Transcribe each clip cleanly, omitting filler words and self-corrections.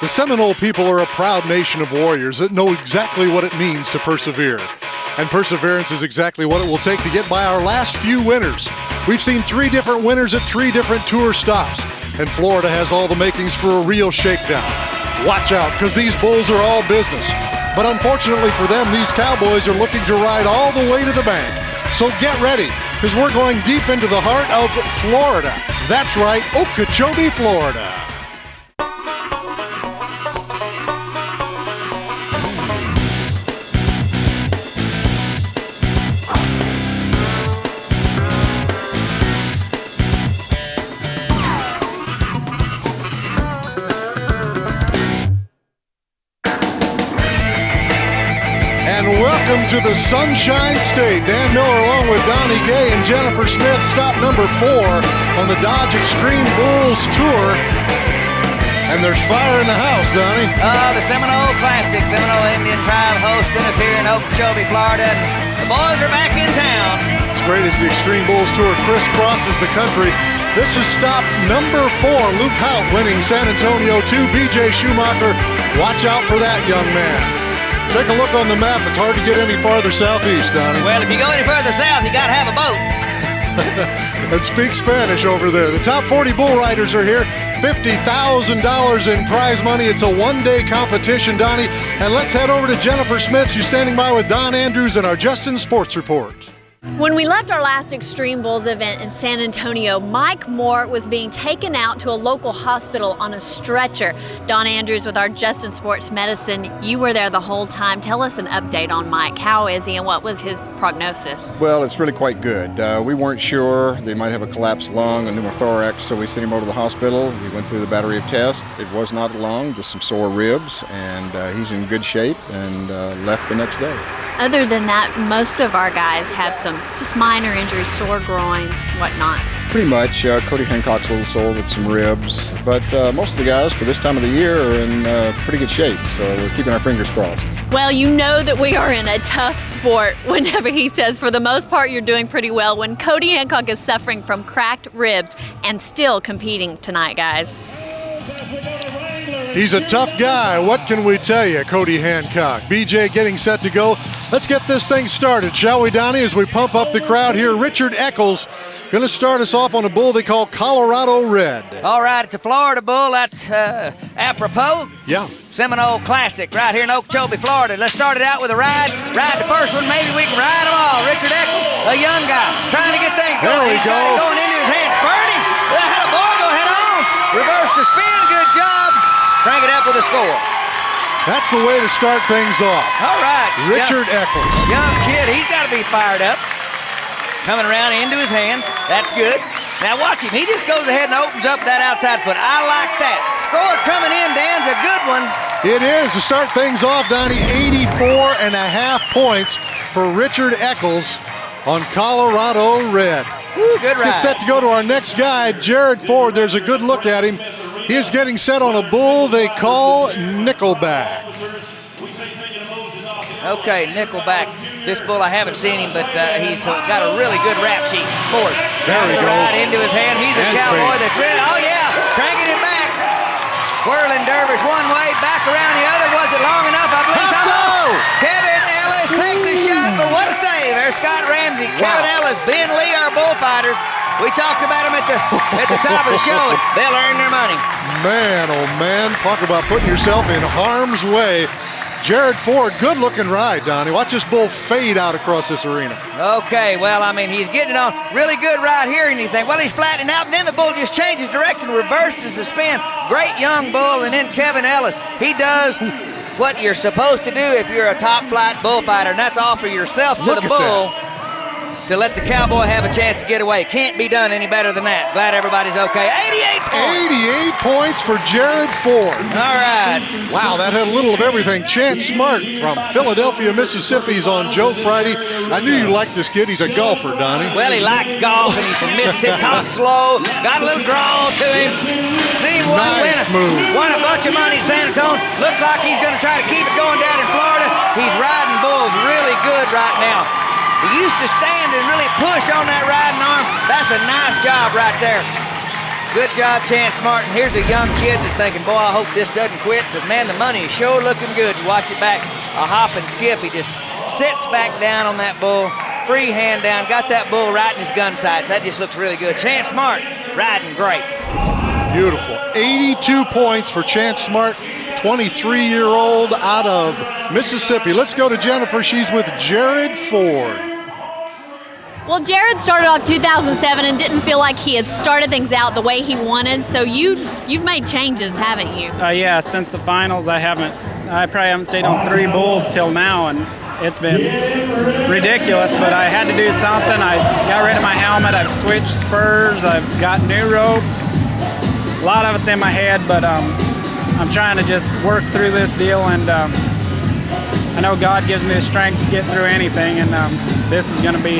The Seminole people are a proud nation of warriors that know exactly what it means to persevere. And perseverance is exactly what it will take to get by our last few winners. We've seen 3 different winners at 3 different tour stops, and Florida has all the makings for a real shakedown. Watch out, because these bulls are all business. But unfortunately for them, these cowboys are looking to ride all the way to the bank. So get ready, because we're going deep into the heart of Florida. That's right, Okeechobee, Florida. Welcome to the Sunshine State. Dan Miller along with Donnie Gay and Jennifer Smith, stop number 4 on the Dodge Xtreme Bulls Tour. And there's fire in the house, Donnie. The Seminole Classic, Seminole Indian Tribe hosting us here in Okeechobee, Florida. And the boys are back in town. It's great as the Xtreme Bulls Tour crisscrosses the country. This is stop number 4. Luke Hout winning San Antonio 2. B.J. Schumacher, watch out for that young man. Take a look on the map. It's hard to get any farther southeast, Donnie. Well, if you go any further south, you got to have a boat. And speak Spanish over there. The top 40 bull riders are here. $50,000 in prize money. It's a one-day competition, Donnie. And let's head over to Jennifer Smith. She's standing by with Don Andrews in our Justin Sports Report. When we left our last Xtreme Bulls event in San Antonio, Mike Moore was being taken out to a local hospital on a stretcher. Don Andrews with our Justin Sports Medicine, you were there the whole time. Tell us an update on Mike. How is he and what was his prognosis? Well, it's really quite good. We weren't sure. They might have a collapsed lung, a pneumothorax, so we sent him over to the hospital. He went through the battery of tests. It was not a lung, just some sore ribs, and he's in good shape and left the next day. Other than that, most of our guys have some just minor injuries, sore groins, whatnot. Pretty much. Cody Hancock's a little sore with some ribs, but most of the guys for this time of the year are in pretty good shape, so we're keeping our fingers crossed. Well, you know that we are in a tough sport whenever he says, for the most part, you're doing pretty well, when Cody Hancock is suffering from cracked ribs and still competing tonight, guys. He's a tough guy. What can we tell you, Cody Hancock? BJ getting set to go. Let's get this thing started, shall we, Donnie, as we pump up the crowd here. Richard Eccles going to start us off on a bull they call Colorado Red. All right, it's a Florida bull. That's apropos. Yeah. Seminole Classic right here in Okeechobee, Florida. Let's start it out with a ride. Ride the first one. Maybe we can ride them all. Richard Eccles, a young guy, trying to get things going. There we He's go. got it going into his hand. Spurting. Had a boy go head on. Reverse the spin. Good job. Crank it up with a score. That's the way to start things off. All right. Richard Eccles. Young kid, he's got to be fired up. Coming around into his hand. That's good. Now watch him. He just goes ahead and opens up that outside foot. I like that. Score coming in, Dan's a good one. It is. To start things off, Donnie, 84.5 points for Richard Eccles on Colorado Red. Woo, good ride. Let's get set to go to our next guy, Jared Ford. There's a good look at him. He is getting set on a bull they call Nickelback. Okay, Nickelback. This bull, I haven't seen him, but he's got a really good rap sheet for it. There we go. Right into his hand. He's a And cowboy fade. that's ready. Oh, yeah, cranking it back. Whirling dervish one way, back around the other. Was it long enough? I believe so. Kevin Ellis takes a shot, but what a save. There's Scott Ramsey. Wow. Kevin Ellis, Ben Lee, our bullfighters. We talked about them at the top of the show, and they'll earn their money. Man, oh man, talk about putting yourself in harm's way. Jared Ford, good looking ride, Donnie. Watch this bull fade out across this arena. Okay, well, I mean, he's getting on really good right here, and you think, well, he's flattening out, and then the bull just changes direction, reverses the spin. Great young bull, and then Kevin Ellis. He does what you're supposed to do if you're a top-flight bullfighter, and that's offer yourself to Look the at bull that. to let the cowboy have a chance to get away. Can't be done any better than that. Glad everybody's okay. 88 points. 88 points for Jared Ford. All right. Wow, that had a little of everything. Chance Smart from Philadelphia, Mississippi is on Joe Friday. I knew you liked this kid. He's a golfer, Donnie. Well, he likes golf, and he's from Mississippi. Talks slow. Got a little drawl to him. See him Nice move. won a bunch of money in San Antonio. Looks like he's going to try to keep it going down in Florida. He's riding bulls really good right now. He used to stand and really push on that riding arm. That's a nice job right there. Good job, Chance Martin. Here's a young kid that's thinking, boy, I hope this doesn't quit, because, man, the money is sure looking good. You watch it back, a hop and skip. He just sits back down on that bull, free hand down, got that bull right in his gun sights. That just looks really good. Chance Martin riding great. Beautiful. 82 points for Chance Smart, 23-year-old out of Mississippi. Let's go to Jennifer. She's with Jared Ford. Well, Jared started off 2007 and didn't feel like he had started things out the way he wanted. So you've made changes, haven't you? Yeah, since the finals, I probably haven't stayed on 3 bulls till now, and it's been ridiculous, but I had to do something. I got rid of my helmet, I've switched spurs, I've got new rope. A lot of it's in my head, but I'm trying to just work through this deal, and I know God gives me the strength to get through anything, and this is going to be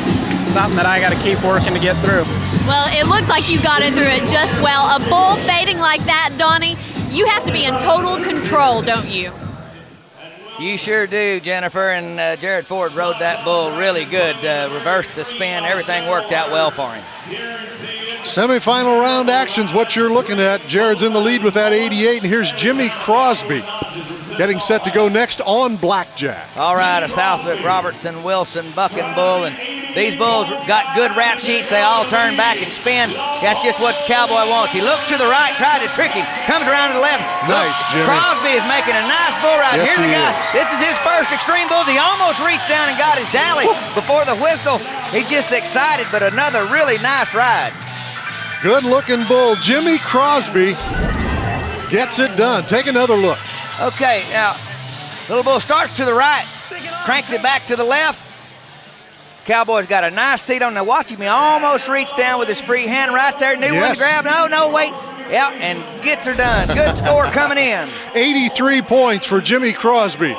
something that I got to keep working to get through. Well, it looks like you got it through it just well. A bull fading like that, Donnie, you have to be in total control, don't you? You sure do, Jennifer, and Jared Ford rode that bull really good. Reversed the spin, everything worked out well for him. Semifinal round actions, what you're looking at. Jared's in the lead with that 88, and here's Jimmy Crosby getting set to go next on blackjack. All right, a Southwick, Robertson, Wilson, bucking bull, and these bulls got good rap sheets. They all turn back and spin. That's just what the cowboy wants. He looks to the right, tried to trick him, comes around to the left. Nice, Jimmy. Crosby is making a nice bull ride. Yes, Here's the guy. is. This is his first Xtreme Bulls. He almost reached down and got his dally before the whistle. He's just excited, but another really nice ride. Good-looking bull. Jimmy Crosby gets it done. Take another look. Okay, now, little bull starts to the right, cranks it back to the left. Cowboy's got a nice seat on the watch him. He almost reached down with his free hand right there. Knew when to grab. No, wait. Yeah, and gets her done. Good score coming in. 83 points for Jimmy Crosby.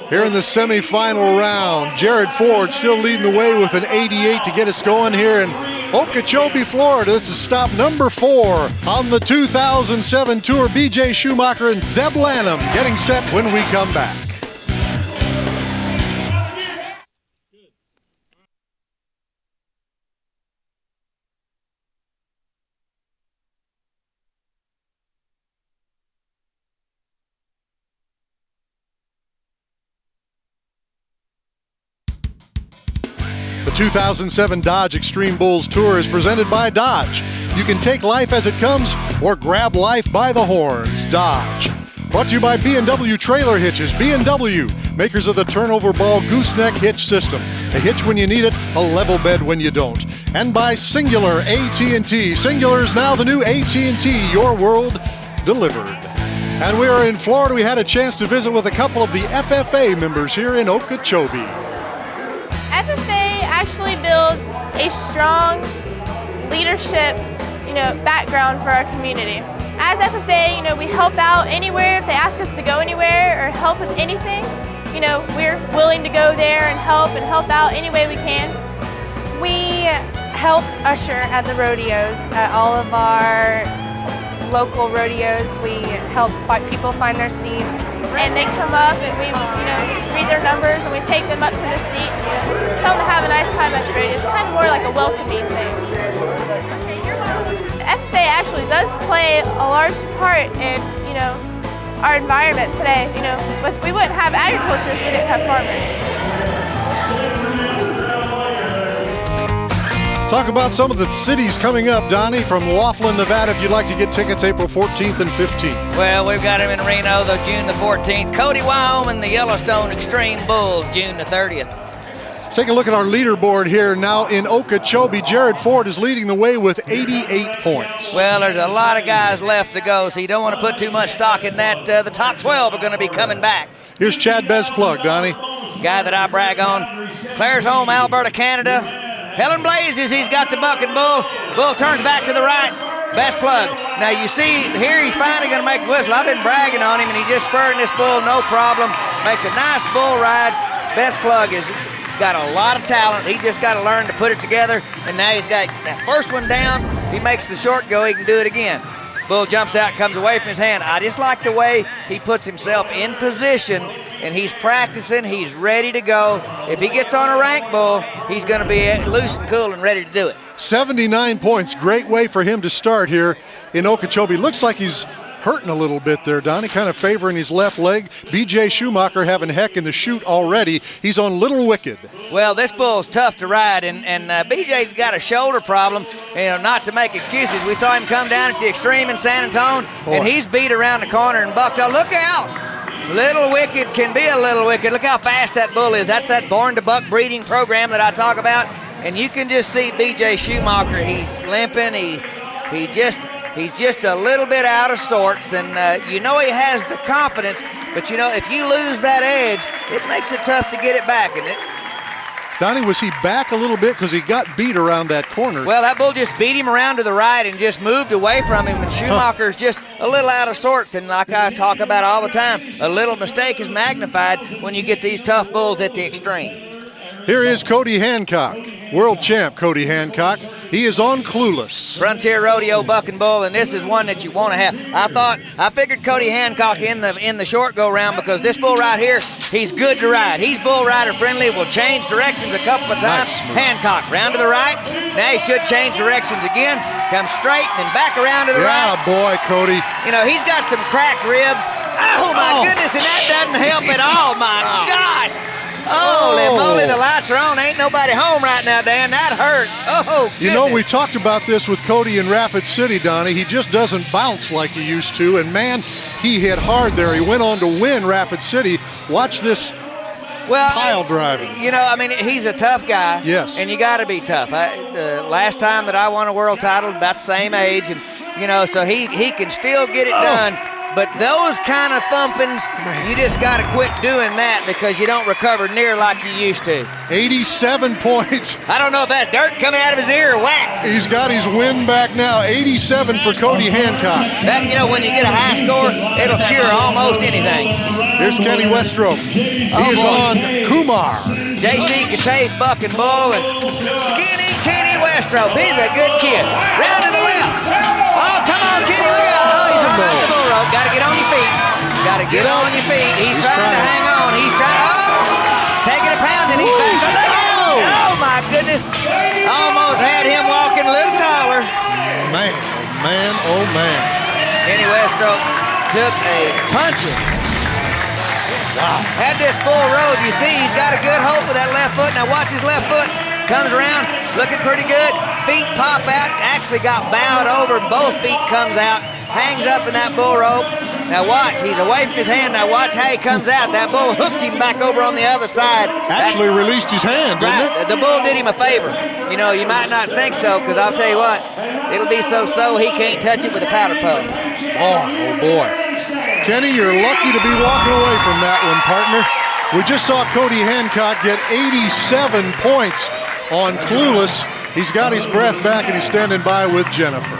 Here in the semifinal round, Jared Ford still leading the way with an 88 to get us going here in Okeechobee, Florida. This is stop number 4 on the 2007 Tour. BJ Schumacher and Zeb Lanham getting set when we come back. The 2007 Dodge Xtreme Bulls Tour is presented by Dodge. You can take life as it comes or grab life by the horns. Dodge. Brought to you by B&W Trailer Hitches. B&W, makers of the turnover ball gooseneck hitch system. A hitch when you need it, a level bed when you don't. And by Singular AT&T. Singular is now the new AT&T, your world delivered. And we are in Florida. We had a chance to visit with a couple of the FFA members here in Okeechobee. FFA actually builds a strong leadership, background for our community. As FFA, we help out anywhere if they ask us to go anywhere or help with anything. We're willing to go there and help out any way we can. We help usher at the rodeos, at all of our local rodeos. We help people find their seats. And they come up and we, read their numbers and we take them up to their seat and tell them to have a nice time at the rodeo. It's kind of more like a welcoming thing. The FFA actually does play a large part in, our environment today. But we wouldn't have agriculture if we didn't have farmers. Talk about some of the cities coming up, Donnie, from Laughlin, Nevada, if you'd like to get tickets April 14th and 15th. Well, we've got him in Reno, though, June the 14th. Cody, Wyoming, the Yellowstone Xtreme Bulls, June the 30th. Let's take a look at our leaderboard here now in Okeechobee. Jared Ford is leading the way with 88 points. Well, there's a lot of guys left to go, so you don't want to put too much stock in that. The top 12 are going to be coming back. Here's Chad Bezplug, Donnie. Guy that I brag on. Claire's home, Alberta, Canada. Helen Blazes, he's got the bucking bull. Bull turns back to the right. Best plug. Now you see here he's finally going to make the whistle. I've been bragging on him, and he's just spurring this bull, no problem. Makes a nice bull ride. Best plug is got a lot of talent. He just got to learn to put it together, and now he's got that first one down. If he makes the short go, he can do it again. Bull jumps out, comes away from his hand. I just like the way he puts himself in position, and he's practicing. He's ready to go. If he gets on a rank bull, he's going to be loose and cool and ready to do it. 79 points. Great way for him to start here in Okeechobee. Looks like he's hurting a little bit there, Donnie, kind of favoring his left leg. B.J. Schumacher having heck in the chute already. He's on Little Wicked. Well, this bull's tough to ride, and B.J.'s got a shoulder problem. Not to make excuses. We saw him come down at the Xtreme in San Antonio, and he's beat around the corner and bucked out. Look out! Little Wicked can be a Little Wicked. Look how fast that bull is. That's that Born to Buck breeding program that I talk about. And you can just see B.J. Schumacher. He's limping. He's just a little bit out of sorts, and he has the confidence, but if you lose that edge, it makes it tough to get it back. And Donnie, was he back a little bit because he got beat around that corner? Well, that bull just beat him around to the right and just moved away from him, and Schumacher's just a little out of sorts. And like I talk about all the time, a little mistake is magnified when you get these tough bulls at the Xtreme. Here is Cody Hancock, world champ Cody Hancock. He is on Clueless. Frontier Rodeo bucking bull, and this is one that you want to have. I figured Cody Hancock in the short go round because this bull right here, he's good to ride. He's bull rider friendly, will change directions a couple of times. Nice. Hancock round to the right. Now he should change directions again. Come straight and then back around to the right. Yeah, boy, Cody. He's got some cracked ribs. Oh my goodness, and that doesn't help at all. My gosh. Holy moly, the lights are on. Ain't nobody home right now, Dan. That hurt. Oh, goodness. We talked about this with Cody in Rapid City, Donnie. He just doesn't bounce like he used to. And, man, he hit hard there. He went on to win Rapid City. Watch this pile driving. He's a tough guy. Yes. And you got to be tough. The last time that I won a world title, about the same age. And, so he can still get it done. But those kind of thumpings, you just got to quit doing that because you don't recover near like you used to. 87 points. I don't know if that's dirt coming out of his ear or wax. He's got his win back now. 87 for Cody Hancock. That, when you get a high score, it'll cure almost anything. Here's Kenny Westrope. He is on Kumar. J.C. Catave bucking bull and skinny Kenny Westrope. He's a good kid. Round to the left. Oh, come on, Kenny, look out. Oh, he's hung up the bull rope. Got to get on your feet. Got to get on your feet. He's trying to hang on. He's trying. Taking a pound and he's back. Oh, my goodness. Almost had him walking a little taller. Man, oh, man. Kenny Westrope took a punching. Wow. Had this full road. You see, he's got a good hold with that left foot. Now watch his left foot. Comes around, looking pretty good. Feet pop out. Actually got bowed over. Both feet comes out. Hangs up in that bull rope. Now watch, he's away from his hand. Now watch how he comes out. That bull hooked him back over on the other side. Actually released his hand, didn't it? The bull did him a favor. You might not think so, because I'll tell you what, it'll be so he can't touch it with a powder puff. Oh boy. Kenny, you're lucky to be walking away from that one, partner. We just saw Cody Hancock get 87 points on Clueless. He's got his breath back and he's standing by with Jennifer.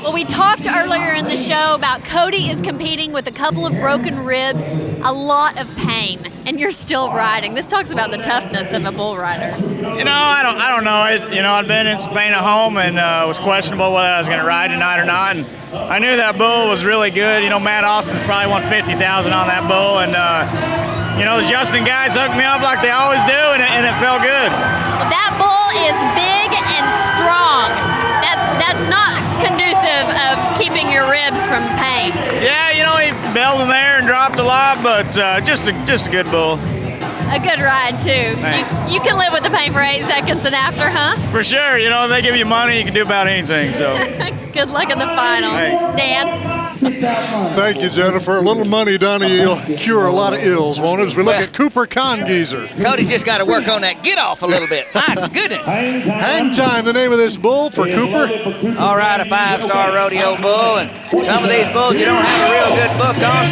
Well, we talked earlier in the show about Cody is competing with a couple of broken ribs, a lot of pain, and you're still riding. This talks about the toughness of a bull rider. I don't know. I'd been in Spain at home and was questionable whether I was going to ride tonight or not. And I knew that bull was really good. Matt Austin's probably won $50,000 on that bull, and the Justin guys hooked me up like they always do, and it felt good. Well, that bull is big and strong. That's not conducive of keeping your ribs from pain. Yeah, he bailed in there and dropped a lot, but just a good bull. A good ride too. You can live with the pain for 8 seconds and after, huh? For sure. They give you money, you can do about anything. So. Good luck in the finals. Thanks. Dan? Thank you, Jennifer. A little money, Donnie, will cure a lot of ills, won't it? As we look at Cooper Congeezer. Cody's just got to work on that get off a little bit. My goodness. Hang Time, the name of this bull for Cooper. All right, a 5-star rodeo bull. And some of these bulls you don't have a real good book on.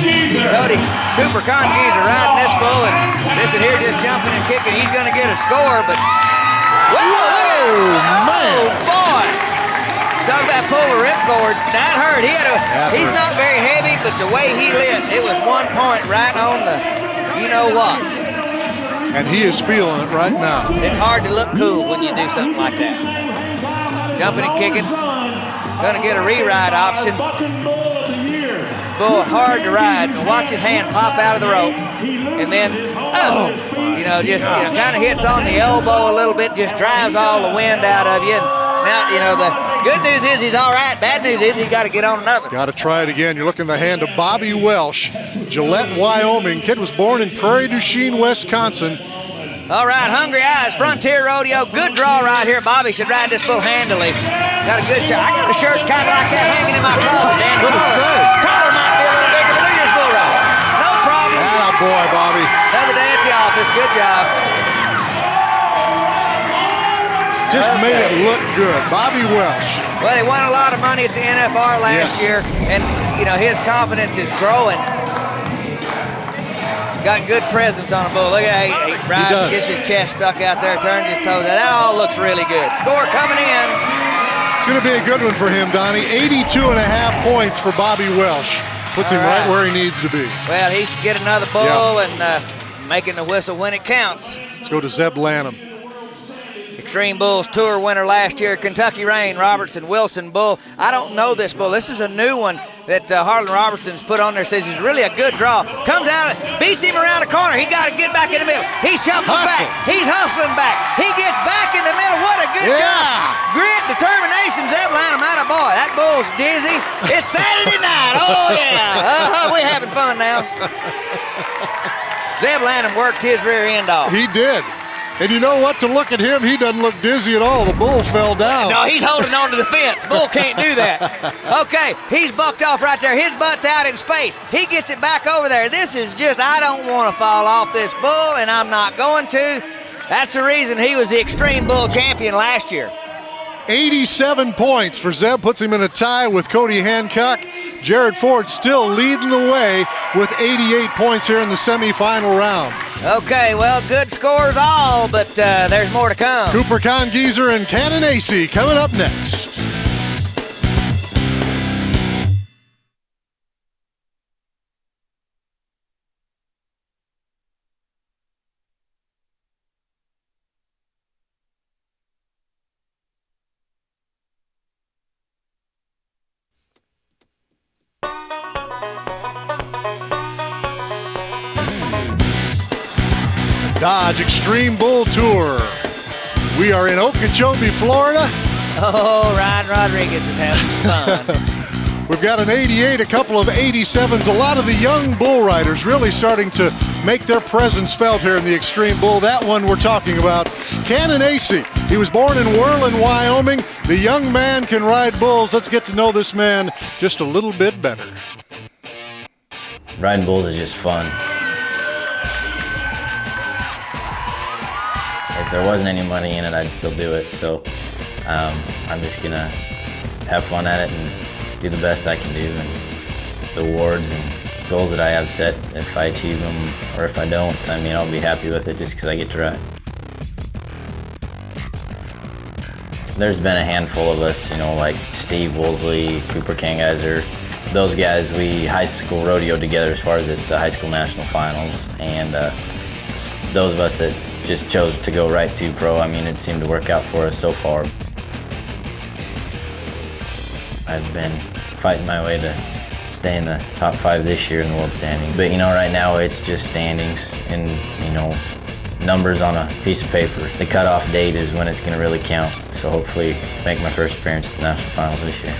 Cooper Congeezer riding this bull. And this one here just jumping and kicking. He's going to get a score, but... Whoa, man. Oh, boy. Talk about pull a ripcord. That hurt. He's not very heavy, but the way he lit, it was 1 point right on the you-know-what. And he is feeling it right now. It's hard to look cool when you do something like that. Jumping and kicking. Going to get a re-ride option. Bull hard to ride. Watch his hand pop out of the rope. And then, just kind of hits on the elbow a little bit, just drives all the wind out of you. Now, the good news is he's all right. Bad news is he's got to get on another. Got to try it again. You're looking at the hand of Bobby Welsh, Gillette, Wyoming. Kid was born in Prairie du Chien, Wisconsin. All right, Hungry Eyes, Frontier Rodeo. Good draw right here. Bobby should ride this bull handily. Got a good shirt. I got a shirt kind of like that hanging in my closet. Dan, collar might be a little bigger, but look at this bull ride. No problem. Ah, boy, Bobby. Another day at the office. Good job. Just made it look good. Bobby Welsh. Well, he won a lot of money at the NFR last year, and, his confidence is growing. Got good presence on a bull. Look at how he rides, gets his chest stuck out there, turns his toes. That all looks really good. Score coming in. It's going to be a good one for him, Donnie. 82.5 points for Bobby Welsh. Puts him right where he needs to be. Well, he should get another bull and making the whistle when it counts. Let's go to Zeb Lanham. Xtreme Bulls Tour winner last year, Kentucky Rain, Robertson, Wilson Bull. I don't know this bull. This is a new one that Harlan Robertson's put on there. Says he's really a good draw. Comes out, beats him around the corner. He got to get back in the middle. He's shuffling back. He's hustling back. He gets back in the middle. What a good job. Grit, determination, Zeb Lanham, out of boy. That bull's dizzy. It's Saturday night. Oh, yeah. We're having fun now. Zeb Lanham worked his rear end off. He did. And you know what? To look at him, he doesn't look dizzy at all. The bull fell down. No, he's holding on to the fence. Bull can't do that. Okay, he's bucked off right there. His butt's out in space. He gets it back over there. This is just, I don't want to fall off this bull, and I'm not going to. That's the reason he was the Xtreme Bull champion last year. 87 points for Zeb, puts him in a tie with Cody Hancock. Jared Ford still leading the way with 88 points here in the semifinal round. Okay, well, good scores all, but there's more to come. Cooper Congeezer and Cannon AC coming up next. Dodge Xtreme Bull Tour. We are in Okeechobee, Florida. Oh, Ryan Rodriguez is having fun. We've got an 88, a couple of 87s. A lot of the young bull riders really starting to make their presence felt here in the Xtreme Bull. That one we're talking about, Cannon AC. He was born in Whirlin, Wyoming. The young man can ride bulls. Let's get to know this man just a little bit better. Riding bulls is just fun. If there wasn't any money in it, I'd still do it. So I'm just gonna have fun at it and do the best I can do. And the awards and goals that I have set, if I achieve them or if I don't, I mean, I'll be happy with it just because I get to ride. There's been a handful of us, like Steve Woolsey, Cooper Kangizer. Those guys, we high school rodeo together as far as at the high school national finals. And those of us that just chose to go right to pro, I mean, it seemed to work out for us so far. I've been fighting my way to stay in the top 5 this year in the world standings. But right now it's just standings and, numbers on a piece of paper. The cutoff date is when it's gonna really count. So hopefully make my first appearance at the national finals this year.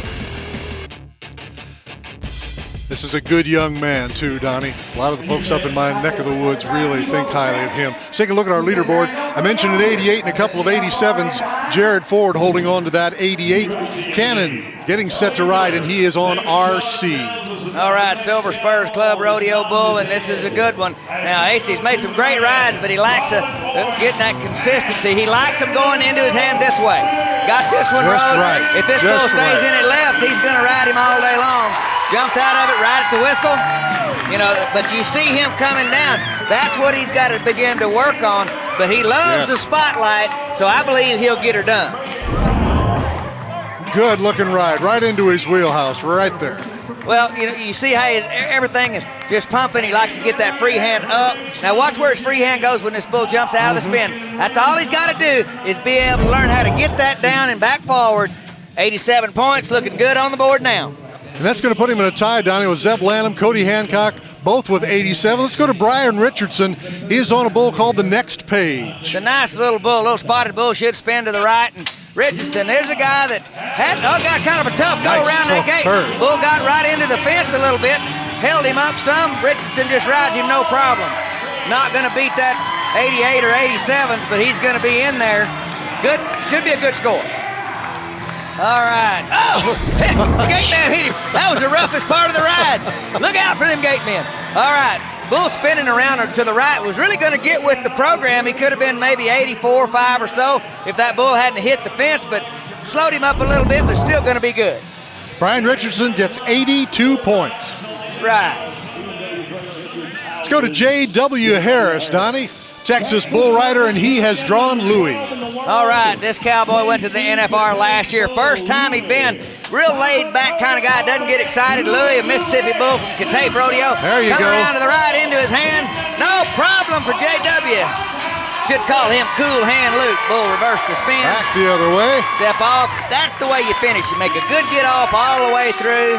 This is a good young man too, Donnie. A lot of the folks up in my neck of the woods really think highly of him. Let's take a look at our leaderboard. I mentioned an 88 and a couple of 87s. Jared Ford holding on to that 88. Cannon getting set to ride, and he is on RC. All right, Silver Spurs Club Rodeo Bull, and this is a good one. Now, AC's made some great rides, but he lacks getting that consistency. He likes them going into his hand this way. Got this one Just rode. right. If this bull stays in it left, he's going to ride him all day long. Jumps out of it right at the whistle. But you see him coming down. That's what he's got to begin to work on. But he loves the spotlight, so I believe he'll get her done. Good looking ride, right into his wheelhouse, right there. Well, you see how everything is just pumping. He likes to get that free hand up. Now watch where his free hand goes when this bull jumps out of the spin. That's all he's got to do is be able to learn how to get that down and back forward. 87 points, looking good on the board now. And that's going to put him in a tie, Donnie, with Zeb Lanham, Cody Hancock, both with 87. Let's go to Brian Richardson. He is on a bull called the Next Page. It's a nice little bull, little spotted bull, should spin to the right. And Richardson, there's a guy that got kind of a tough go around that gate. Bull got right into the fence a little bit, held him up some. Richardson just rides him no problem. Not going to beat that 88 or 87s, but he's going to be in there. Good, should be a good score. All right. Oh, gate man hit him. That was the roughest part of the ride. Look out for them gate men. All right. Bull spinning around to the right was really going to get with the program. He could have been maybe 84, 5 or so if that bull hadn't hit the fence, but slowed him up a little bit, but still going to be good. Brian Richardson gets 82 points. Right. Let's go to J.W. Harris, Donnie, Texas bull rider, and he has drawn Louis. All right, this cowboy went to the NFR last year. First time he'd been. Real laid-back kind of guy, doesn't get excited. Louis, a Mississippi bull from Catay Rodeo. There you go. Coming around to the right into his hand. No problem for J.W. Should call him Cool Hand Luke. Bull reverse the spin. Back the other way. Step off. That's the way you finish. You make a good get-off all the way through.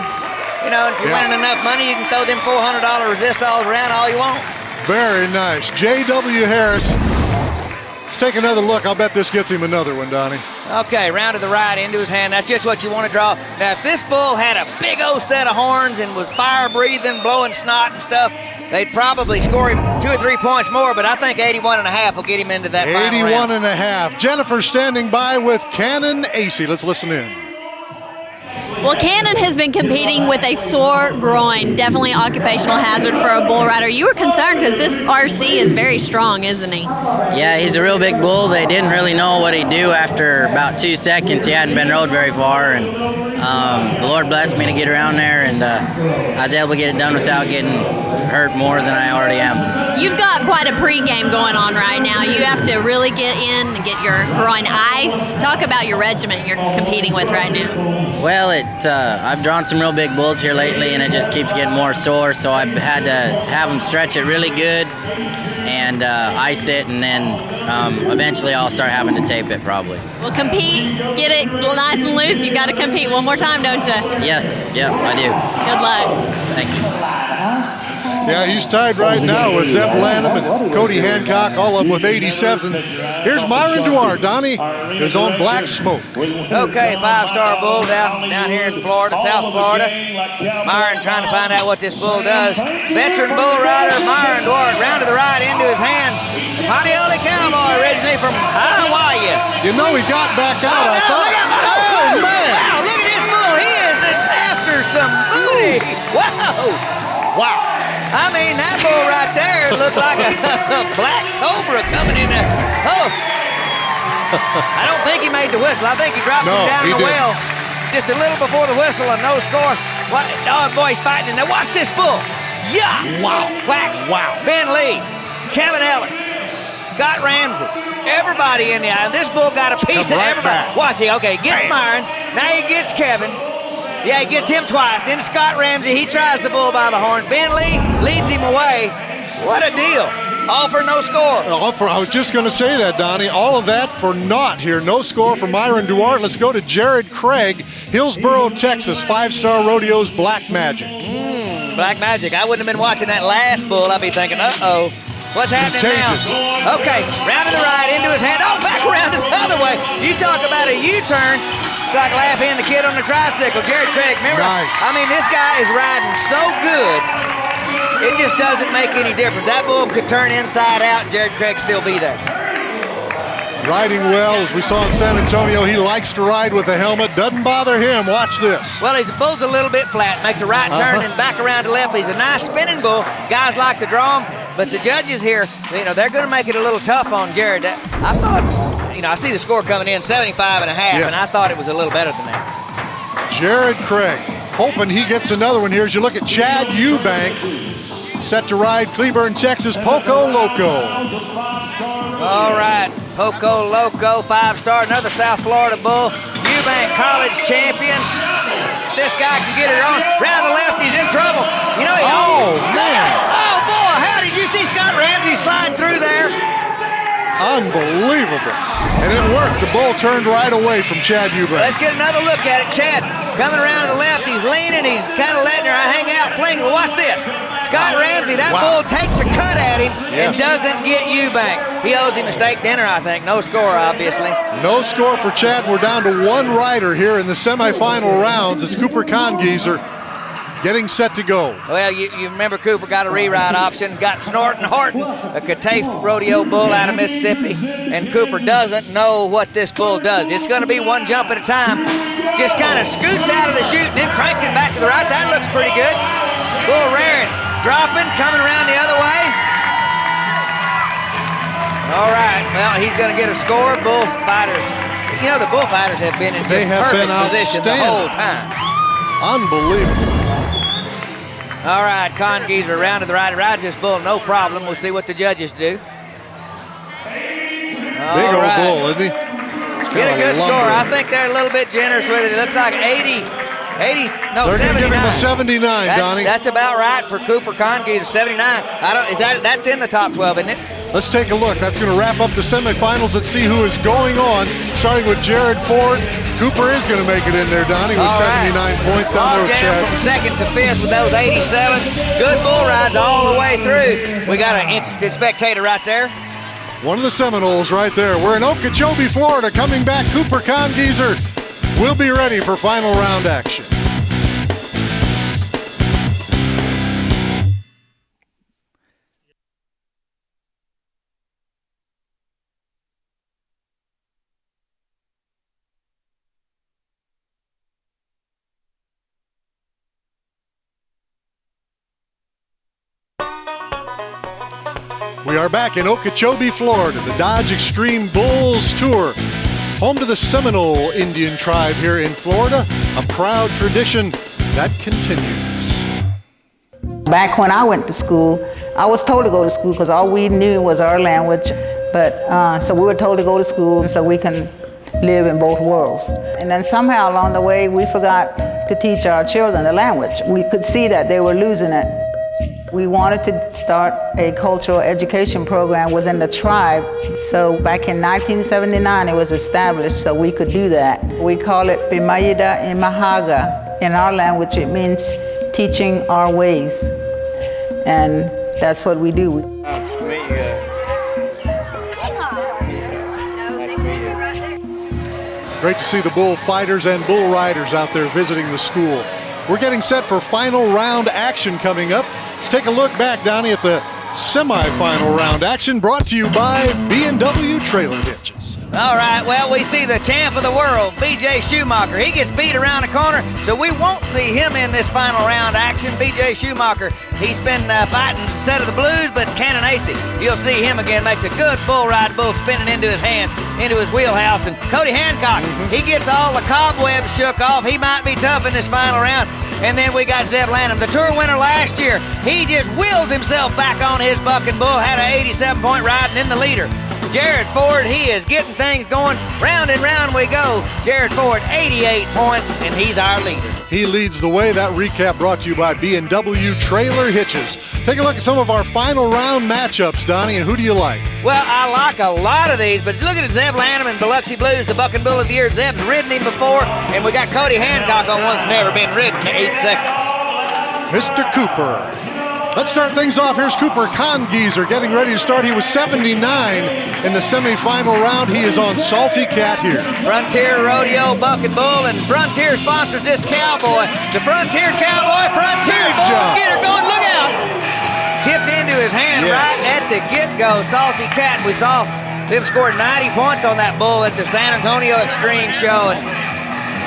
You know, if you're winning enough money, you can throw them $400 resistals around all you want. Very nice. J.W. Harris. Let's take another look. I'll bet this gets him another one, Donnie. Okay, round to the right into his hand. That's just what you want to draw. Now, if this bull had a big old set of horns and was fire-breathing, blowing snot and stuff, they'd probably score him 2 or 3 points more, but I think 81.5 will get him into that final round. 81.5. Jennifer standing by with Cannon Acey. Let's listen in. Well, Cannon has been competing with a sore groin, definitely occupational hazard for a bull rider. You were concerned because this RC is very strong, isn't he? Yeah, he's a real big bull. They didn't really know what he'd do after about 2 seconds. He hadn't been rode very far, and the Lord blessed me to get around there, and I was able to get it done without getting hurt more than I already am. You've got quite a pregame going on right now. You have to really get in and get your groin iced. Talk about your regiment you're competing with right now. Well, I've drawn some real big bulls here lately, and it just keeps getting more sore, so I've had to have them stretch it really good and ice it, and then eventually I'll start having to tape it probably. Well, compete, get it nice and loose. You got to compete one more time, don't you? Yes, yep, I do. Good luck. Thank you. Yeah, he's tied right now with Zeb Lanham and Cody Hancock, all of them with 87. Here's Myron Duarte. Donnie is on Black Smoke. Okay, 5-star bull down here in Florida, South Florida. Myron trying to find out what this bull does. Veteran bull rider Myron Duarte, round to the right into his hand. Pontioli cowboy, originally from Hawaii. You know he got back out, I thought. Oh, man. Wow, look at this bull. He is after some booty. Wow. Wow. I mean, that bull right there looked like a black cobra coming in there. Oh. I don't think he made the whistle. I think he dropped him down in the well just a little before the whistle, and no score. What? Oh, boy, he's fighting. Now watch this bull. Yeah. Wow. Whack. Wow. Ben Lee, Kevin Ellis, Scott Ramsey, everybody in the eye. This bull got a piece of everybody. Watch he. Okay, gets Myron. Now he gets Kevin. Yeah, he gets him twice. Then Scott Ramsey, he tries the bull by the horn. Ben Lee leads him away. What a deal. All for no score. I was just going to say that, Donnie. All of that for naught here. No score for Myron Duarte. Let's go to Jared Craig, Hillsboro, Texas, 5-star Rodeo's Black Magic. Black Magic. I wouldn't have been watching that last bull. I'd be thinking, uh-oh. What's happening now? Okay, round to the right, into his hand. Oh, back around the other way. You talk about a U-turn. It's like laughing the kid on the tricycle. Jared Craig, remember? Nice. I mean, this guy is riding so good, it just doesn't make any difference. That bull could turn inside out, and Jared Craig still be there. Riding well, as we saw in San Antonio. He likes to ride with a helmet. Doesn't bother him. Watch this. Well, his bull's a little bit flat. Makes a right turn and back around to left. He's a nice spinning bull. Guys like to draw him, but the judges here, you know, they're going to make it a little tough on Jared. I thought, you know, I see the score coming in 75.5, and I thought it was a little better than that. Jared Craig, hoping he gets another one here as you look at Chad Eubank, set to ride Cleburne, Texas, Poco Loco. All right, Poco Loco, 5-star, another South Florida bull. Eubank College champion. This guy can get it on. Round the left, he's in trouble. You know, man. Oh, boy, how did you see Scott Ramsey slide through there? Unbelievable. And it worked. The bull turned right away from Chad Eubank. Let's get another look at it. Chad Coming around to the left, he's leaning, he's kind of letting her hang out, fling. Well, watch this. Scott Ramsey, that bull takes a cut at him and doesn't get Eubank. He owes him a steak dinner, I think. No score, obviously. No score for Chad. We're down to one rider here in the semifinal rounds. It's Cooper Congeezer getting set to go. Well, you remember Cooper got a reride option, got Snortin' Horton, a Katafe rodeo bull out of Mississippi, and Cooper doesn't know what this bull does. It's going to be one jump at a time. Just kind of scoots out of the chute and then cranks it back to the right. That looks pretty good. Bull rearing, dropping, coming around the other way. All right, well, he's going to get a score. Bullfighters, you know, the bullfighters have been in just perfect position the whole time. Unbelievable. All right, Congeezer around to the right. Rides this bull, no problem. We'll see what the judges do. Big old bull, isn't he? Get a good score. I think they're a little bit generous with it. It looks like 79. They're going to give him a 79, Donnie. That's about right for Cooper Congeezer, 79. That's in the top 12, isn't it? Let's take a look. That's going to wrap up the semifinals. Let's see who is going on. Starting with Jared Ford. Cooper is going to make it in there, Donnie, with 79 points down there with Chad. From second to fifth with those 87. Good bull rides all the way through. We got an interested spectator right there. One of the Seminoles right there. We're in Okeechobee, Florida. Coming back, Cooper Congeezer will be ready for final round action. We are back in Okeechobee, Florida, the Dodge Xtreme Bulls Tour, home to the Seminole Indian tribe here in Florida, a proud tradition that continues. Back when I went to school, I was told to go to school because all we knew was our language, but so we were told to go to school so we can live in both worlds. And then somehow along the way, we forgot to teach our children the language. We could see that they were losing it. We wanted to start a cultural education program within the tribe. So back in 1979, it was established so we could do that. We call it Bimayida Imahaga. In our language, it means teaching our ways. And that's what we do. Nice to meet you guys. Great to see the bullfighters and bull riders out there visiting the school. We're getting set for final round action coming up. Let's take a look back, Donnie, at the semifinal round action brought to you by B&W Trailer Hitches. All right, well, we see the champ of the world, B.J. Schumacher. He gets beat around the corner, so we won't see him in this final round action. B.J. Schumacher, he's been fighting a set of the blues, but can't ace it. You'll see him again, makes a good bull ride, bull spinning into his hand, into his wheelhouse. And Cody Hancock, he gets all the cobwebs shook off. He might be tough in this final round. And then we got Zeb Lanham, the tour winner last year. He just wheels himself back on his bucking bull, had an 87-point ride, and then the leader, Jared Ford, he is getting things going. Round and round we go. Jared Ford, 88 points, and he's our leader. He leads the way. That recap brought to you by B&W Trailer Hitches. Take a look at some of our final round matchups, Donnie, and who do you like? Well, I like a lot of these, but look at Zeb Lanham and Biloxi Blues, the bucking bull of the year. Zeb's ridden him before, and we got Cody Hancock on one that's never been ridden in 8 seconds. Mr. Cooper. Let's start things off. Here's Cooper Congeezer getting ready to start. He was 79 in the semifinal round. He is on Salty Cat here. Frontier Rodeo Bucking Bull, and Frontier sponsors this cowboy. The Frontier Cowboy, Frontier Bull, get her going, look out! Tipped into his hand right at the get-go. Salty Cat, we saw them scored 90 points on that bull at the San Antonio Xtreme show. And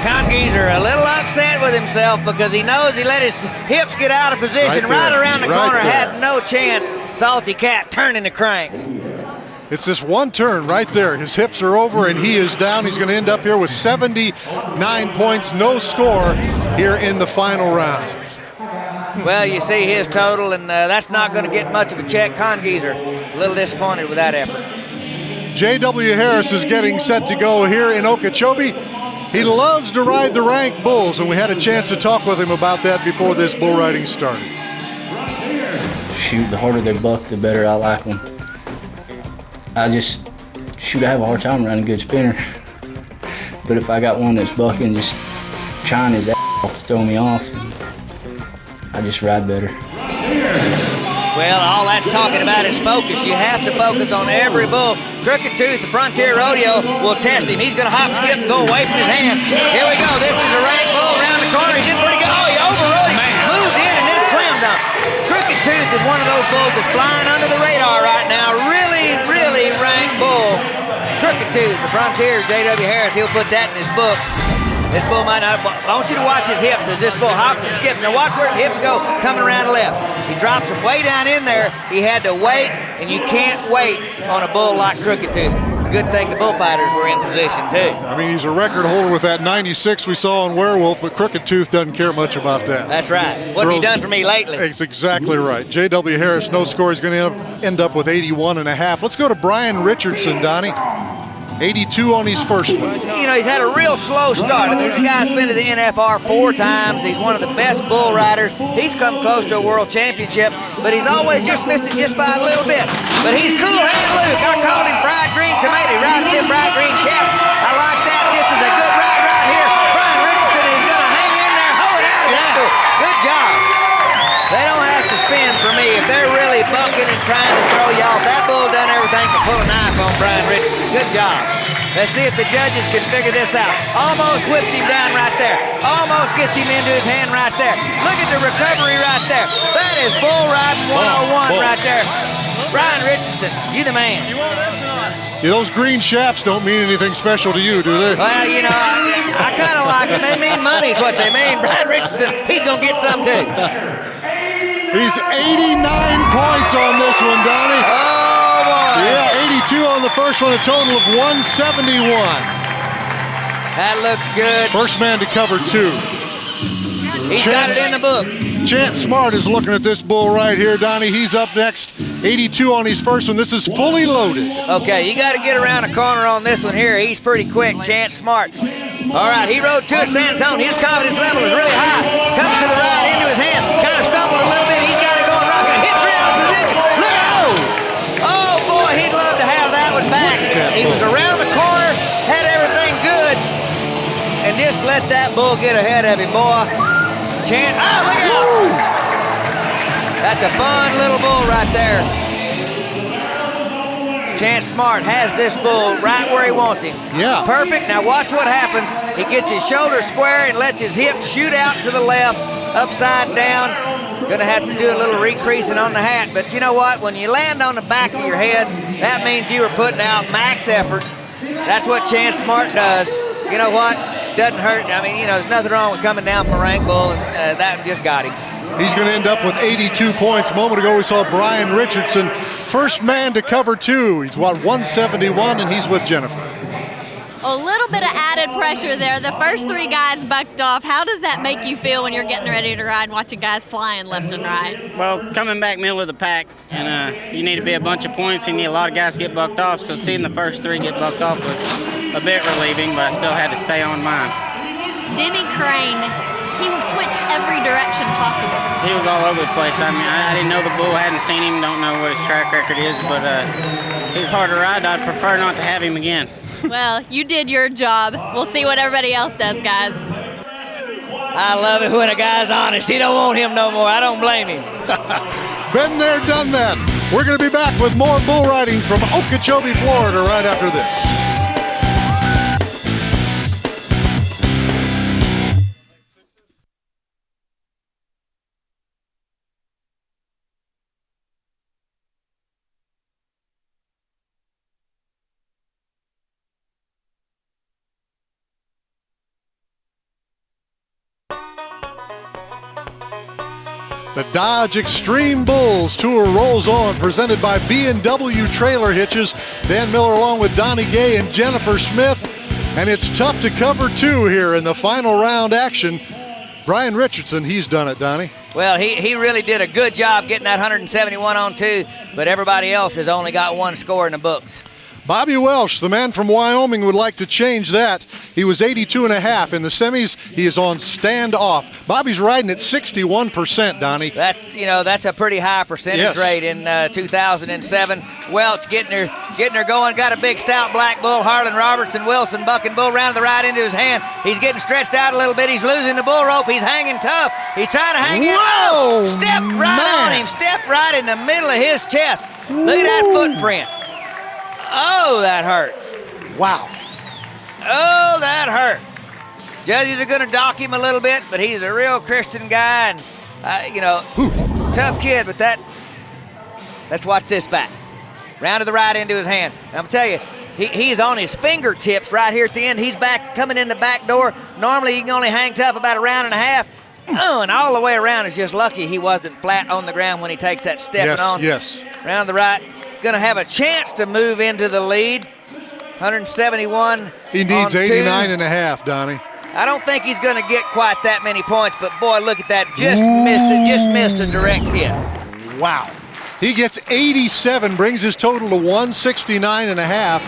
Congeezer a little upset with himself because he knows he let his hips get out of position right around the corner, had no chance. Salty Cat turning the crank. It's this one turn right there. His hips are over and he is down. He's going to end up here with 79 points, no score here in the final round. Well, you see his total, and that's not going to get much of a check. Congeezer a little disappointed with that effort. J.W. Harris is getting set to go here in Okeechobee. He loves to ride the rank bulls, and we had a chance to talk with him about that before this bull riding started. Shoot, the harder they buck, the better I like them. I have a hard time running a good spinner. But if I got one that's bucking, just trying his ass, to throw me off. I just ride better. Well, all that's talking about is focus. You have to focus on every bull. Crooked Tooth, the Frontier Rodeo, will test him. He's going to hop, skip, and go away from his hand. Here we go. This is a rank bull around the corner. He's in pretty good. Oh, he overrode him. Moved in and then slammed on. Crooked Tooth is one of those bulls that's flying under the radar right now. Really, really ranked bull. Crooked Tooth, the Frontier, J.W. Harris, he'll put that in his book. This bull might not. I want you to watch his hips as this bull hops and skips. Now watch where his hips go coming around the left. He drops him way down in there. He had to wait, and you can't wait on a bull like Crooked Tooth. Good thing the bullfighters were in position too. I mean, he's a record holder with that 96 we saw on Werewolf, but Crooked Tooth doesn't care much about that. That's right. What have you done for me lately? That's exactly right. J.W. Harris, no score. He's going to end up with 81.5. Let's go to Brian Richardson, Donnie. 82 on his first one. You know, he's had a real slow start. I mean, the guy's been to the NFR 4 times. He's one of the best bull riders. He's come close to a world championship, but he's always just missed it just by a little bit. But he's cool hand Luke. I called him fried green tomato, riding this bright green shaft. I like that. This is a good ride right here. Brian Richardson is going to hang in there, hold it out of that bull. Good job. They don't have to spin for me. If they're really bucking and trying to throw you off, that bull done everything to pull a knife on Brian Richardson. Good job. Let's see if the judges can figure this out. Almost whipped him down right there. Almost gets him into his hand right there. Look at the recovery right there. That is bull riding 101 right there. Brian Richardson, you the man. Yeah, those green shafts don't mean anything special to you, do they? Well, you know, I kind of like them. They mean money is what they mean. Brian Richardson, he's going to get some too. He's 89 points on this one, Donnie. Oh, boy. Yeah, 82 on the first one, a total of 171. That looks good. First man to cover 2. He's got it in the book. Chance Smart is looking at this bull right here, Donnie. He's up next, 82 on his first one. This is fully loaded. Okay, you got to get around the corner on this one here. He's pretty quick, Chance Smart. All right, he rode 2 at San Antonio. His confidence level is really high. Comes to the right into his hand. Kind of stumbled a little bit. He's got it going rocking. Hits her out of position. Look out! Oh, boy, he'd love to have that one back. He was around the corner, had everything good, and just let that bull get ahead of him, boy. Chance, oh, look out! That's a fun little bull right there. Chance Smart has this bull right where he wants him. Yeah. Perfect. Now watch what happens. He gets his shoulder square and lets his hip shoot out to the left, upside down. Gonna have to do a little recreasing on the hat, but you know what? When you land on the back of your head, that means you were putting out max effort. That's what Chance Smart does. You know what? Doesn't hurt. I mean, you know, there's nothing wrong with coming down from a rank bull, and that just got him. He's going to end up with 82 points. A moment ago, we saw Brian Richardson, first man to cover 2. He's, 171, and he's with Jennifer. A little bit of added pressure there. The first 3 guys bucked off. How does that make you feel when you're getting ready to ride and watching guys flying left and right? Well, coming back middle of the pack, and you need to be a bunch of points. You need a lot of guys to get bucked off, so seeing the first 3 get bucked off was a bit relieving, but I still had to stay on mine. Denny Crane, he switched every direction possible. He was all over the place. I mean, I didn't know the bull, hadn't seen him, don't know what his track record is, but he's hard to ride. I'd prefer not to have him again. Well, you did your job. We'll see what everybody else does, guys. I love it when a guy's honest. He don't want him no more. I don't blame him. Been there, done that. We're going to be back with more bull riding from Okeechobee, Florida right after this. The Dodge Xtreme Bulls Tour rolls on, presented by B&W Trailer Hitches. Dan Miller along with Donnie Gay and Jennifer Smith. And it's tough to cover 2 here in the final round action. Brian Richardson, he's done it, Donnie. Well, he really did a good job getting that 171 on 2, but everybody else has only got 1 score in the books. Bobby Welsh, the man from Wyoming, would like to change that. He was 82.5 in the semis. He is on standoff. Bobby's riding at 61%, Donnie. That's a pretty high percentage rate in 2007. Welch getting her going. Got a big stout black bull. Harlan Robertson Wilson bucking bull round the right into his hand. He's getting stretched out a little bit. He's losing the bull rope. He's hanging tough. He's trying to hang in. Whoa, Stepped right on him. Stepped right in the middle of his chest. Look at that footprint. Oh, that hurt. Wow. Oh, that hurt. Judges are going to dock him a little bit, but he's a real Christian guy, and, tough kid, but let's watch this back. Round to the right into his hand. I'm going to tell you, he's on his fingertips right here at the end. He's back, coming in the back door. Normally, he can only hang tough about a round and a half. And all the way around is just lucky he wasn't flat on the ground when he takes that stepping on. Yes. Round the right. Going to have a chance to move into the lead. 171. He needs 89.5, Donnie. I don't think he's going to get quite that many points, but boy, look at that. Just missed a direct hit. Wow. He gets 87, brings his total to 169.5.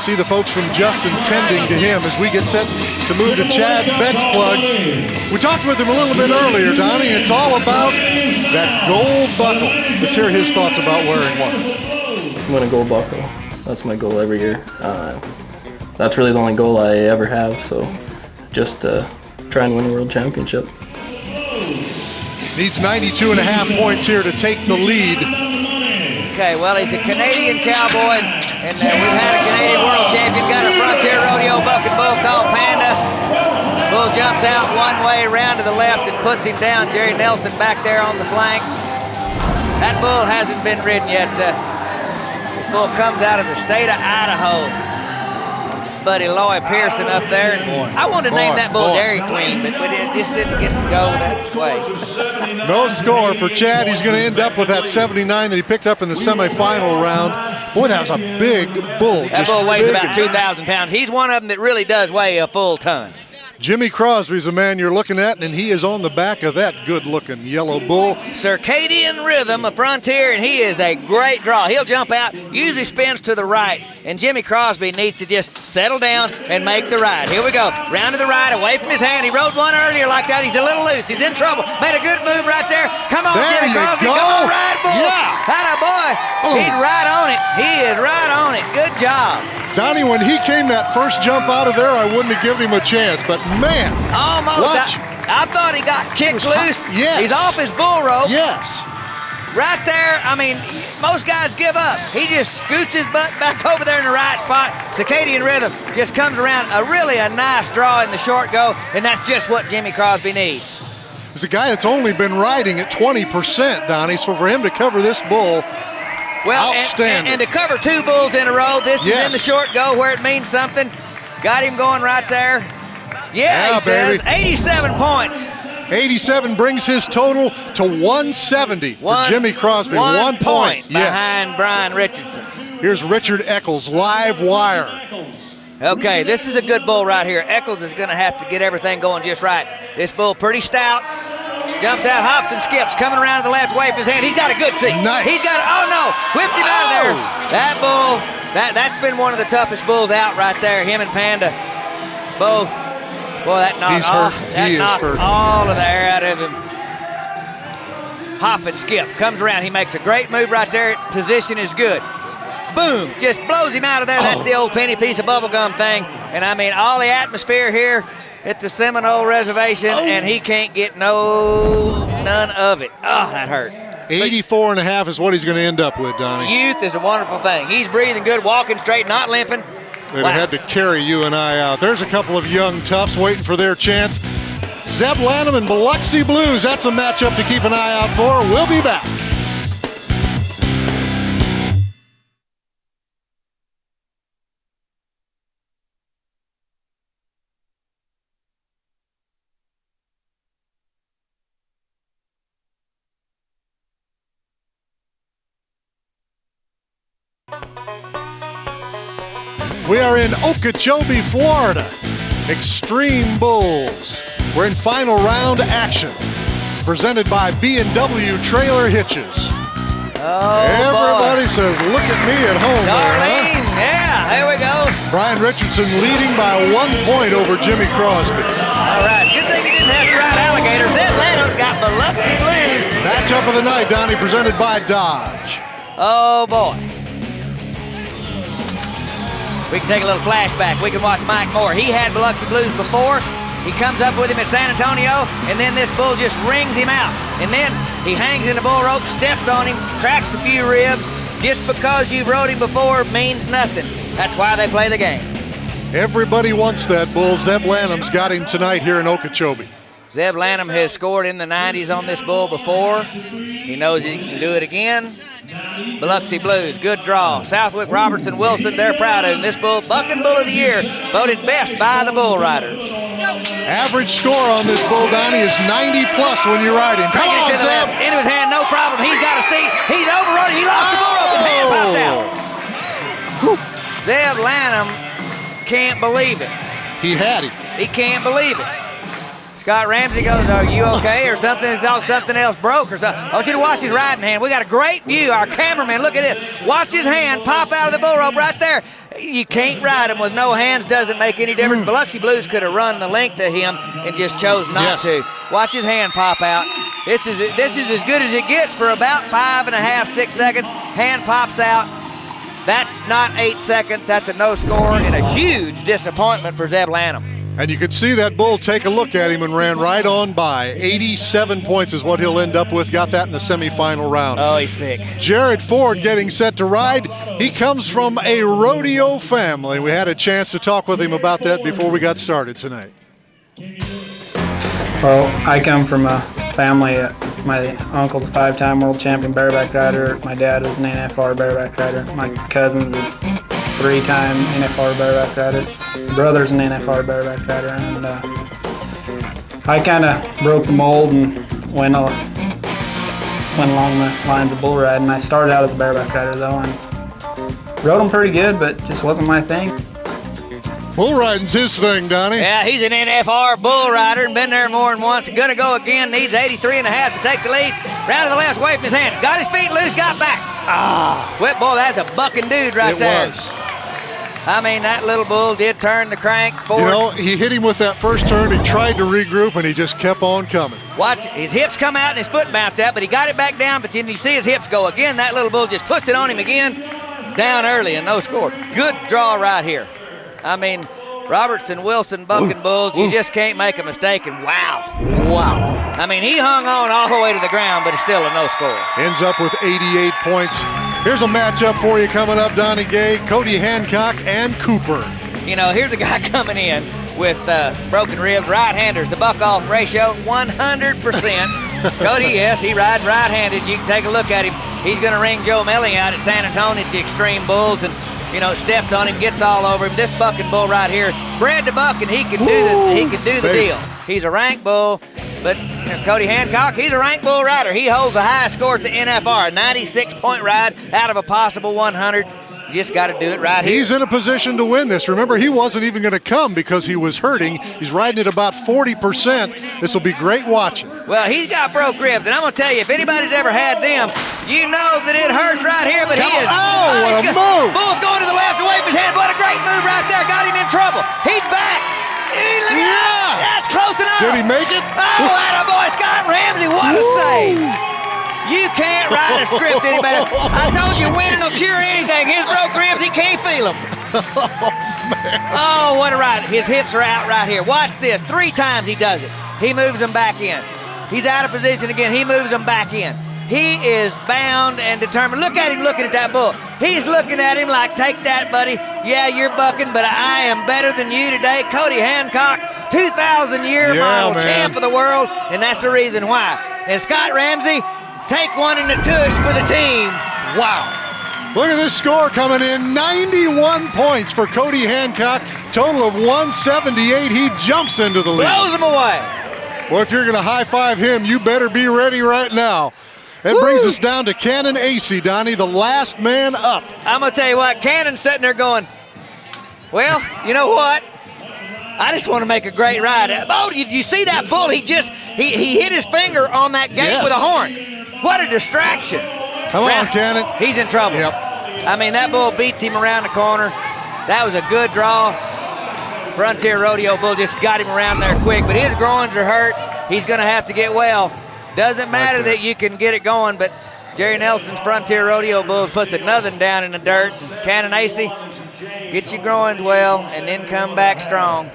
See the folks from Justin tending to him as we get set to move to Chad Bedsplug. We talked with him a little bit earlier, Donnie. It's all about that gold buckle. Let's hear his thoughts about wearing one. Win a gold buckle. That's my goal every year. That's really the only goal I ever have, so just try and win a world championship. Needs 92.5 points here to take the lead. Okay, well, he's a Canadian cowboy, and we've had a Canadian world champion, got a Frontier Rodeo bucking bull called Panda. Bull jumps out one way, round to the left, and puts him down. Jerry Nelson back there on the flank. That bull hasn't been ridden yet. Bull comes out of the state of Idaho. Buddy Lloyd Pearson up there. I wanted to name that bull Dairy Queen, but we just didn't get to go that way. No score for Chad. He's going to end up with that 79 that he picked up in the semifinal round. Boy, that was a big bull. That bull weighs about 2,000 pounds. He's one of them that really does weigh a full ton. Jimmy Crosby's the man you're looking at, and he is on the back of that good-looking yellow bull. Circadian Rhythm, a Frontier, and he is a great draw. He'll jump out, usually spins to the right, and Jimmy Crosby needs to just settle down and make the ride. Here we go. Round to the right, away from his hand. He rode one earlier like that. He's a little loose. He's in trouble. Made a good move right there. Come on, there Jimmy Crosby. Go. Come on, ride, bull. Yeah. Atta boy. Oh. He's right on it. He is right on it. Good job. Donnie, when he came that first jump out of there, I wouldn't have given him a chance, but man. Almost. I thought he got kicked loose. Yes. He's off his bull rope. Yes. Right there, I mean, most guys give up. He just scoots his butt back over there in the right spot. Circadian Rhythm just comes around. Really a nice draw in the short go, and that's just what Jimmy Crosby needs. It's a guy that's only been riding at 20%, Donnie, so for him to cover this bull, well, outstanding. And to cover two bulls in a row, this is in the short go where it means something. Got him going right there. Yeah, he says, 87 points. 87 brings his total to 170 for Jimmy Crosby. 1 point behind Brian Richardson. Here's Richard Eccles, live wire. Okay, this is a good bull right here. Eccles is going to have to get everything going just right. This bull pretty stout. Jumps out, hops and skips, coming around to the left, waved his hand. He's got a good seat. Nice. He's got, oh no, whipped him out of there. That bull, that's been one of the toughest bulls out right there, him and Panda. Both. Boy, that knocked, all of the air out of him. Hop and skip, comes around. He makes a great move right there. Position is good. Boom, just blows him out of there. That's the old penny piece of bubblegum thing. And I mean, all the atmosphere here at the Seminole Reservation, and he can't get none of it. Oh, that hurt. 84.5 is what he's going to end up with, Donnie. Youth is a wonderful thing. He's breathing good, walking straight, not limping. They'd have had to carry you and I out. There's a couple of young toughs waiting for their chance. Zeb Lanham and Biloxi Blues. That's a matchup to keep an eye out for. We'll be back. We are in Okeechobee, Florida. Xtreme Bulls. We're in final round action. Presented by B&W Trailer Hitches. Oh, Everybody boy. says, look at me at home. Darlene, yeah, here we go. Brian Richardson leading by 1 point over Jimmy Crosby. All right, good thing you didn't have to ride alligators. That Atlanta's got Biloxi Blues. Matchup of the night, Donnie, presented by Dodge. Oh, boy. We can take a little flashback. We can watch Mike Moore. He had Biloxi Blues before. He comes up with him at San Antonio, and then this bull just rings him out. And then he hangs in the bull rope, steps on him, cracks a few ribs. Just because you've rode him before means nothing. That's why they play the game. Everybody wants that bull. Zeb Lanham's got him tonight here in Okeechobee. Zeb Lanham has scored in the 90s on this bull before. He knows he can do it again. Biloxi Blues, good draw. Southwick, Robertson, Wilson, they're proud of him. This bull, Bucking Bull of the Year, voted best by the bull riders. Average score on this bull, Donnie, is 90 plus when you ride him. Come on, to the Zeb. left, into his hand, no problem. He's got a seat. He's overrunning. He lost the bull rope. His hand popped out. Zeb Lanham can't believe it. He had him. He can't believe it. Scott Ramsey goes, are you okay? Or something else broke or something. I want you to watch his riding hand. We got a great view. Our cameraman, look at this. Watch his hand pop out of the bull rope right there. You can't ride him with no hands. Doesn't make any difference. Biloxi Blues could have run the length of him and just chose not to. Watch his hand pop out. This is as good as it gets for about 5.5, 6 seconds. Hand pops out. That's not 8 seconds. That's a no score and a huge disappointment for Zeb Lanham. And you could see that bull take a look at him and ran right on by. 87 points is what he'll end up with. Got that in the semifinal round. Oh, he's sick. Jared Ford getting set to ride. He comes from a rodeo family. We had a chance to talk with him about that before we got started tonight. Well, I come from a family. My uncle's a 5-time world champion bareback rider. My dad was an NFR bareback rider. My cousin's a 3-time NFR bareback rider. My brother's an NFR bareback rider. And I kind of broke the mold and went along the lines of bull riding. I started out as a bareback rider though, and rode them pretty good, but just wasn't my thing. Bull riding's his thing, Donnie. Yeah, he's an NFR bull rider and been there more than once. Gonna go again, needs 83.5 to take the lead. Round to the left, waving his hand. Got his feet loose, got back. Whip, boy, that's a bucking dude right there. It was. I mean, that little bull did turn the crank forward. You know, he hit him with that first turn. He tried to regroup, and he just kept on coming. Watch, his hips come out and his foot bounced out, but he got it back down, but then you see his hips go again. That little bull just pushed it on him again. Down early and no score. Good draw right here. I mean, Robertson, Wilson, bucking bulls, you just can't make a mistake, and wow. Wow. I mean, he hung on all the way to the ground, but it's still a no score. Ends up with 88 points. Here's a matchup for you coming up, Donnie Gay, Cody Hancock, and Cooper. You know, here's a guy coming in with broken ribs, right-handers. The buck-off ratio, 100%. Cody, yes, he rides right-handed. You can take a look at him. He's going to ring Joe Melling out at San Antonio at the Xtreme Bulls, and you know, steps on him, gets all over him. This bucking bull right here, bred to buck, and he can do the deal. He's a rank bull, but Cody Hancock, he's a rank bull rider. He holds the highest score at the NFR, a 96-point ride out of a possible 100. You just got to do it right here. He's in a position to win this. Remember, he wasn't even going to come because he was hurting. He's riding at about 40%. This will be great watching. Well, he's got broke ribs, and I'm going to tell you, if anybody's ever had them, you know that it hurts right here, but he is. Oh, what a move. Bull's going to the left and waving his hand. What a great move right there. Got him in trouble. He's back. Look at that. That's close enough. Did he make it? Oh, attaboy, Scott Ramsey. What a save. You can't write a script any better. I told you winning will cure anything. His broke ribs, he can't feel them. Oh, what a ride. His hips are out right here. Watch this. 3 times he does it. He moves them back in. He's out of position again. He moves them back in. He is bound and determined. Look at him looking at that bull. He's looking at him like, take that, buddy. Yeah, you're bucking, but I am better than you today. Cody Hancock, 2,000-year model champ of the world, and that's the reason why. And Scott Ramsey, take one in the tush for the team. Wow. Look at this score coming in. 91 points for Cody Hancock. Total of 178. He jumps into the lead. Blows him away. Well, if you're going to high-five him, you better be ready right now. That brings us down to Cannon Acey, Donnie, the last man up. I'm going to tell you what, Cannon's sitting there going, well, you know what? I just want to make a great ride. Oh, did you see that bull? He hit his finger on that gate with a horn. What a distraction. Come on, Cannon. He's in trouble. Yep. I mean, that bull beats him around the corner. That was a good draw. Frontier Rodeo bull just got him around there quick, but his groins are hurt. He's going to have to get well. Doesn't matter that you can get it going, but Jerry Nelson's Frontier Rodeo bull puts nothing down in the dirt. Cannon AC, get your groins well and then come back strong.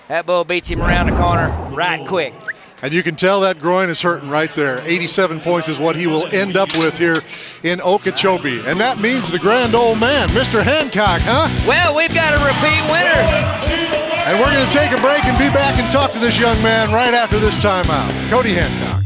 That bull beats him around the corner right quick. And you can tell that groin is hurting right there. 87 points is what he will end up with here in Okeechobee. And that means the grand old man, Mr. Hancock, huh? Well, we've got a repeat winner. And we're going to take a break and be back and talk to this young man right after this timeout. Cody Hancock.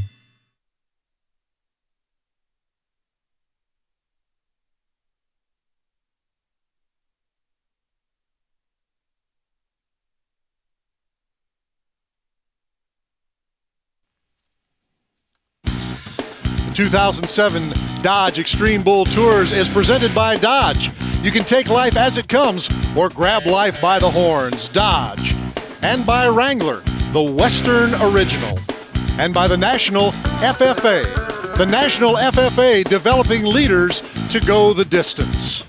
The 2007 Dodge Xtreme Bull Tours is presented by Dodge. You can take life as it comes or grab life by the horns. Dodge. And by Wrangler, the Western Original. And by the National FFA. The National FFA developing leaders to go the distance.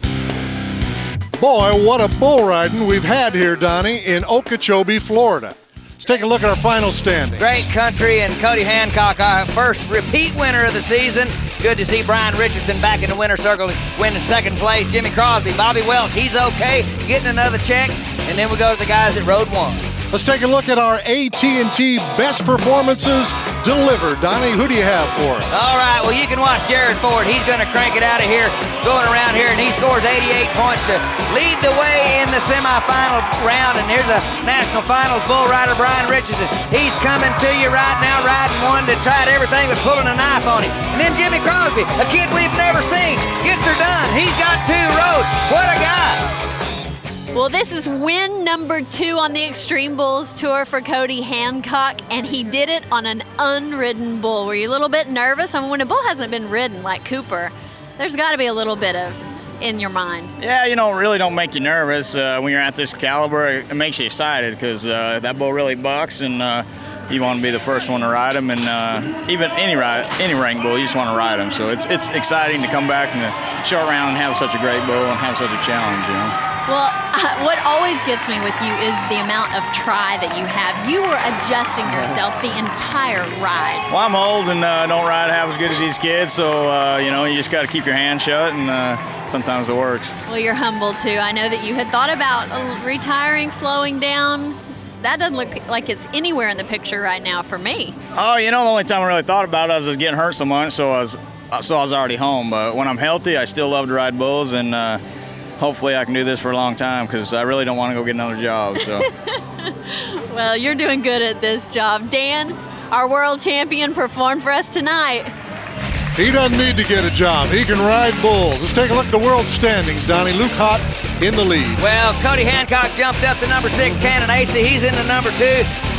Boy, what a bull riding we've had here, Donnie, in Okeechobee, Florida. Let's take a look at our final standings. Great country, and Cody Hancock, our first repeat winner of the season. Good to see Brian Richardson back in the winner's circle, winning second place. Jimmy Crosby, Bobby Welch, he's okay, getting another check. And then we go to the guys that rode one. Let's take a look at our AT&T best performances delivered. Donnie, who do you have for us? All right, well, you can watch Jared Ford. He's going to crank it out of here, going around here, and he scores 88 points to lead the way in the semifinal round. And here's a National Finals bull rider, Brian Richardson. He's coming to you right now, riding one that tried everything but pulling a knife on him. And then Jimmy Crosby, a kid we've never seen, gets her done. He's got 2 roads. What a guy. Well, this is win number 2 on the Xtreme Bulls Tour for Cody Hancock, and he did it on an unridden bull. Were you a little bit nervous? I mean, when a bull hasn't been ridden like Cooper, there's got to be a little bit of in your mind. Yeah, really don't make you nervous. When you're at this caliber, it makes you excited because that bull really bucks, and you want to be the first one to ride him. And even any ring bull, you just want to ride him. So it's exciting to come back in the short round and have such a great bull and have such a challenge, Well, what always gets me with you is the amount of try that you have. You were adjusting yourself the entire ride. Well, I'm old and don't ride half as good as these kids, so you just got to keep your hands shut, and sometimes it works. Well, you're humble too. I know that you had thought about retiring, slowing down. That doesn't look like it's anywhere in the picture right now for me. Oh, the only time I really thought about it, I was getting hurt so much, so I was already home. But when I'm healthy, I still love to ride bulls, and hopefully I can do this for a long time because I really don't want to go get another job. So. Well, you're doing good at this job. Dan, our world champion, performed for us tonight. He doesn't need to get a job. He can ride bulls. Let's take a look at the world standings, Donnie. Luke Hott in the lead. Well, Cody Hancock jumped up to number 6, Cannon AC. He's in the number 2.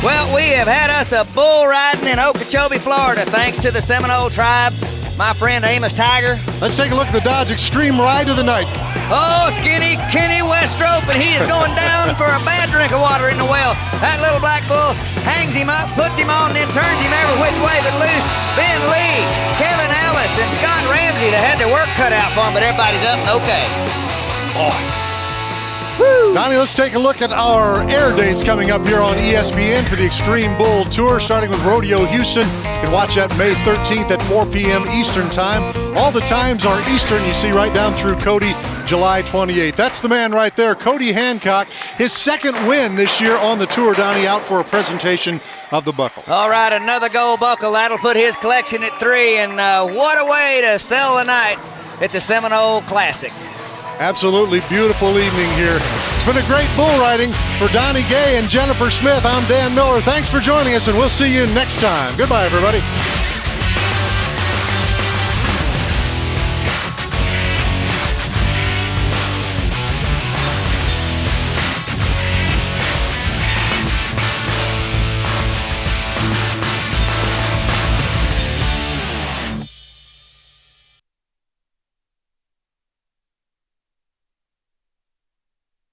Well, we have had us a bull riding in Okeechobee, Florida, thanks to the Seminole tribe. My friend Amos Tiger. Let's take a look at the Dodge Xtreme ride of the night. Oh, skinny Kenny Westrope, and he is going down for a bad drink of water in the well. That little black bull hangs him up, puts him on, then turns him every which way but loose. Ben Lee, Kevin Ellis, and Scott Ramsey, they had their work cut out for them, but everybody's up and okay. Boy. Woo. Donnie, let's take a look at our air dates coming up here on ESPN for the Xtreme Bull Tour, starting with Rodeo Houston. You can watch that May 13th at 4 p.m. Eastern Time. All the times are Eastern, you see right down through Cody, July 28th. That's the man right there, Cody Hancock. His second win this year on the tour, Donnie, out for a presentation of the buckle. All right, another gold buckle. That'll put his collection at 3, and what a way to sell the night at the Seminole Classic. Absolutely beautiful evening here. It's been a great bull riding. For Donnie Gay and Jennifer Smith, I'm Dan Miller. Thanks for joining us, and we'll see you next time. Goodbye, everybody.